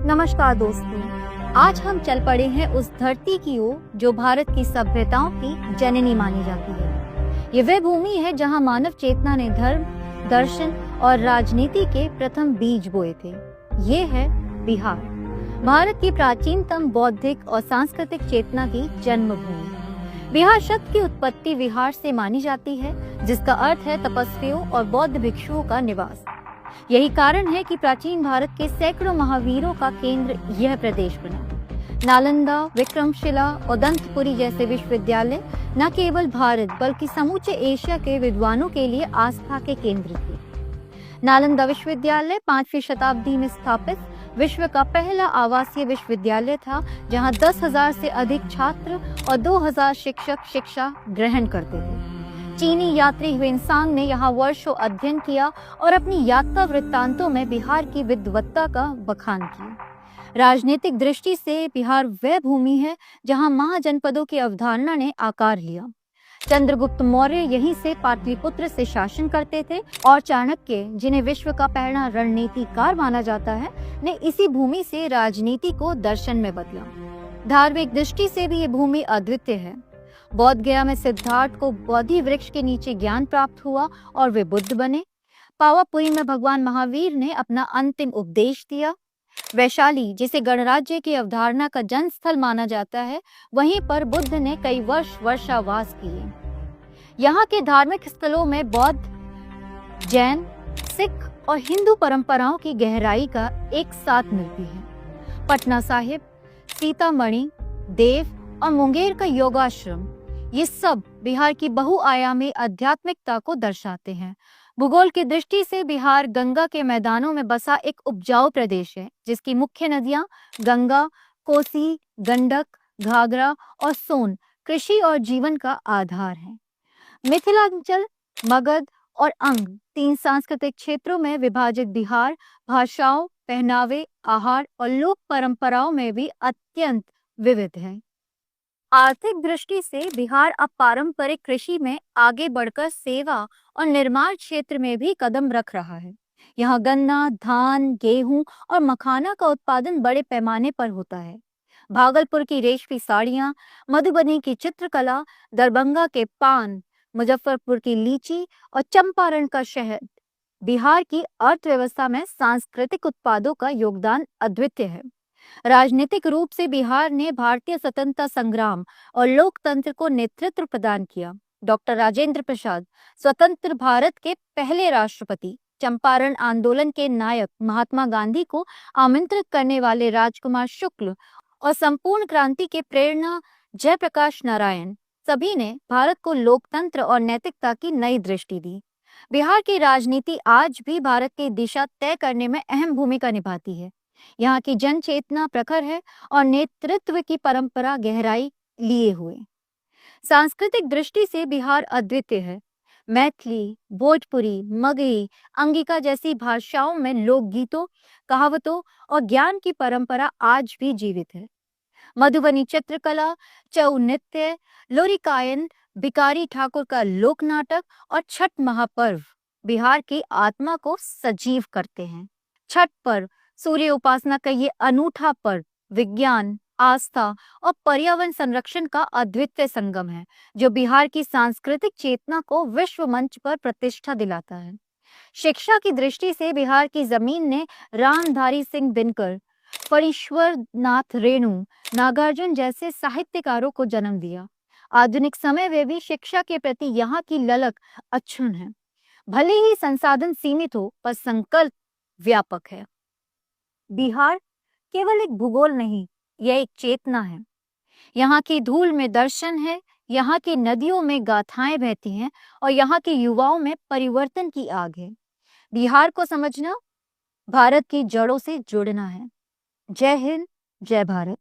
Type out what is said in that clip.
नमस्कार दोस्तों, आज हम चल पड़े हैं उस धरती की ओर जो भारत की सभ्यताओं की जननी मानी जाती है। ये वह भूमि है जहां मानव चेतना ने धर्म, दर्शन और राजनीति के प्रथम बीज बोए थे। ये है बिहार, भारत की प्राचीनतम बौद्धिक और सांस्कृतिक चेतना की जन्मभूमि। बिहार शब्द की उत्पत्ति विहार से मानी जाती है, जिसका अर्थ है तपस्वियों और बौद्ध भिक्षुओं का निवास। यही कारण है कि प्राचीन भारत के सैकड़ों महावीरों का केंद्र यह प्रदेश बना। नालंदा, विक्रमशिला और दंतपुरी जैसे विश्वविद्यालय न केवल भारत बल्कि समूचे एशिया के विद्वानों के लिए आस्था के केंद्र थे। नालंदा विश्वविद्यालय 5वीं शताब्दी में स्थापित विश्व का पहला आवासीय विश्वविद्यालय था, जहां 10,000 से अधिक छात्र और 2,000 शिक्षक शिक्षा ग्रहण करते थे। चीनी यात्री ह्वेनसांग ने यहाँ वर्षों अध्ययन किया और अपनी यात्रा वृत्तांतों में बिहार की विद्वत्ता का बखान किया। राजनीतिक दृष्टि से बिहार वह भूमि है जहाँ महाजनपदों की अवधारणा ने आकार लिया। चंद्रगुप्त मौर्य यहीं से पाटलिपुत्र से शासन करते थे और चाणक्य, जिन्हें विश्व का पहला रणनीतिकार माना जाता है, ने इसी भूमि से राजनीति को दर्शन में बदला। धार्मिक दृष्टि से भी ये भूमि अद्वितीय है। बौद्ध गया में सिद्धार्थ को बोधि वृक्ष के नीचे ज्ञान प्राप्त हुआ और वे बुद्ध बने। पावापुरी में भगवान महावीर ने अपना अंतिम उपदेश दिया। वैशाली, जिसे गणराज्य की अवधारणा का जन्म स्थल माना जाता है, वहीं पर बुद्ध ने कई वर्ष वर्षावास किए। यहाँ के धार्मिक स्थलों में बौद्ध, जैन, सिख और हिंदू परंपराओं की गहराई का एक साथ मिलती है। पटना साहिब, सीतामढ़ी, देव और मुंगेर का योगाश्रम, ये सब बिहार की बहुआयामी आध्यात्मिकता को दर्शाते हैं। भूगोल की दृष्टि से बिहार गंगा के मैदानों में बसा एक उपजाऊ प्रदेश है, जिसकी मुख्य नदियां गंगा, कोसी, गंडक, घाघरा और सोन कृषि और जीवन का आधार है। मिथिलांचल, मगध और अंग, 3 सांस्कृतिक क्षेत्रों में विभाजित बिहार भाषाओं, पहनावे, आहार और लोक परंपराओं में भी अत्यंत विविध है। आर्थिक दृष्टि से बिहार अब पारंपरिक कृषि में आगे बढ़कर सेवा और निर्माण क्षेत्र में भी कदम रख रहा है। यहाँ गन्ना, धान, गेहूं और मखाना का उत्पादन बड़े पैमाने पर होता है। भागलपुर की रेशमी साड़ियाँ, मधुबनी की चित्रकला, दरभंगा के पान, मुजफ्फरपुर की लीची और चंपारण का शहद, बिहार की अर्थव्यवस्था में सांस्कृतिक उत्पादों का योगदान अद्वितीय है। राजनीतिक रूप से बिहार ने भारतीय स्वतंत्रता संग्राम और लोकतंत्र को नेतृत्व प्रदान किया। डॉक्टर राजेंद्र प्रसाद, स्वतंत्र भारत के पहले राष्ट्रपति, चंपारण आंदोलन के नायक महात्मा गांधी को आमंत्रित करने वाले राजकुमार शुक्ल और संपूर्ण क्रांति के प्रेरणा जयप्रकाश नारायण, सभी ने भारत को लोकतंत्र और नैतिकता की नई दृष्टि दी। बिहार की राजनीति आज भी भारत की दिशा तय करने में अहम भूमिका निभाती है। यहाँ की जन चेतना प्रखर है और नेतृत्व की परंपरा गहराई लिए हुए। सांस्कृतिक दृष्टि से बिहार अद्वितीय है। मैथिली, भोजपुरी, मगही, अंगिका जैसी भाषाओं में लोकगीतों, कहावतों और ज्ञान की परंपरा आज भी जीवित है। मधुबनी चित्रकला, छऊ नृत्य, लोरिकायन, भिखारी ठाकुर का लोक नाटक और छठ महापर्व बिहार की आत्मा को सजीव करते हैं। छठ पर्व सूर्य उपासना का ये अनूठा पर्व विज्ञान, आस्था और पर्यावरण संरक्षण का अद्वितीय संगम है, जो बिहार की सांस्कृतिक चेतना को विश्व मंच पर प्रतिष्ठा दिलाता है। शिक्षा की दृष्टि से बिहार की जमीन ने रामधारी सिंह दिनकर, फणीश्वर नाथ रेणु, नागार्जुन जैसे साहित्यकारों को जन्म दिया। आधुनिक समय में भी शिक्षा के प्रति यहाँ की ललक अक्षुण्ण है। भले ही संसाधन सीमित हो, पर संकल्प व्यापक है। बिहार केवल एक भूगोल नहीं, यह एक चेतना है। यहाँ की धूल में दर्शन है, यहाँ की नदियों में गाथाएं बहती हैं और यहाँ के युवाओं में परिवर्तन की आग है। बिहार को समझना भारत की जड़ों से जुड़ना है। जय हिंद, जय भारत।